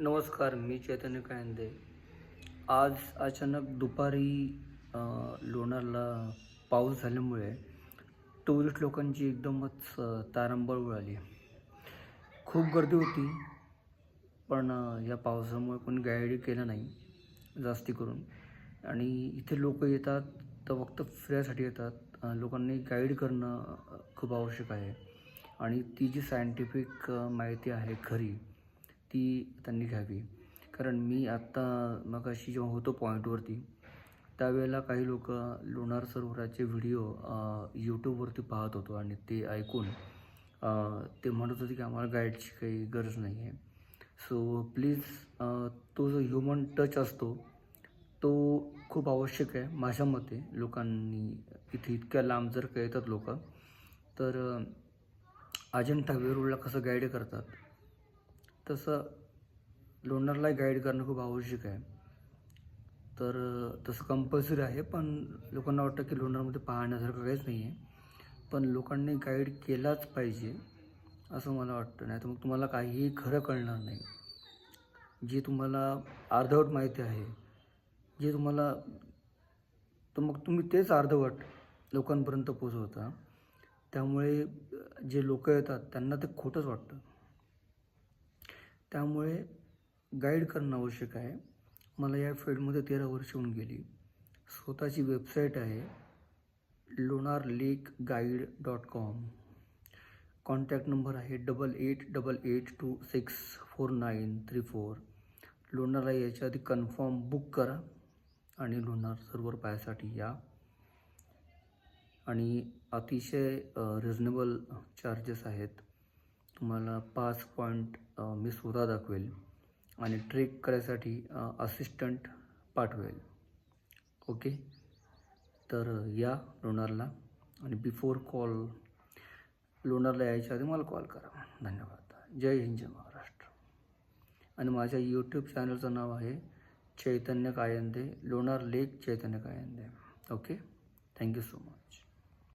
नमस्कार, मी चैतन्य कायंदे. आज अचानक दुपारी लोणारला पाऊस झाल्यामुळे टुरिस्ट लोकांची एकदमच तारंबळ उडाली. खूप गर्दी होती, पण या पावसामुळे कोणी गाईड केलं नाही जास्ती करून. आणि इथे लोक येतात तर फक्त फिरायसाठी येतात. लोकांनी गाईड करणं खूप आवश्यक आहे. आणि ती जी सायंटिफिक माहिती आहे खरी, ती त्यांनी घ्यावी. कारण मी आत्ता मगाशी जेव्हा होतो पॉईंटवरती, त्यावेळेला काही लोक लोणार सरोवराचे व्हिडिओ यूट्यूबवरती पाहत होतो आणि ते ऐकून ते म्हणत होते की आम्हाला गाईडची काही गरज नाही आहे. सो प्लीज, तो जो ह्युमन टच असतो तो खूप आवश्यक आहे माझ्या मते. लोकांनी इथे इतक्या लांब जर का येतात लोक, तर अजिंठा वेरूळला कसं गाईड करतात तसं लोणारला गाईड करणं खूप आवश्यक आहे. तर तसं कंपल्सरी आहे, पण लोकांना वाटतं की लोणारमध्ये पाहण्यासारखं काहीच नाही आहे. पण लोकांनी गाईड केलाच पाहिजे असं मला वाटतं. नाही तर मग तुम्हाला काहीही खरं कळणार नाही. जे तुम्हाला अर्धवट माहिती आहे, जे तुम्हाला, तर मग तुम्ही तेच अर्धवट लोकांपर्यंत पोचवता. त्यामुळे जे लोक येतात त्यांना ते खोटंच वाटतं. त्यामुळे गाईड करणं आवश्यक आहे. मला या फील्डमध्ये 13 वर्ष होऊन गेली. स्वतःची वेबसाईट आहे lonarlakeguide.com. कॉन्टॅक्ट नंबर आहे 8888264934. लोणारला याच्या आधी कन्फर्म बुक करा आणि लोणार सरोवर पाहायसाठी या. आणि अतिशय रिजनेबल चार्जेस आहेत. तुम्हाला 5 पॉईंट मी स्वतः दाखवेल आणि ट्रेक करायसाठी असिस्टंट पाठवेल. ओके, तर या लोणारला. आणि बिफोर कॉल, लोणारला यायच्या आधी मला कॉल करा. धन्यवाद. जय हिंद, जय महाराष्ट्र. आणि माझ्या यूट्यूब चॅनलचं नाव आहे Chaitanya Kayande, Lonar lake Chaitanya Kayande. Okay, thank you so much.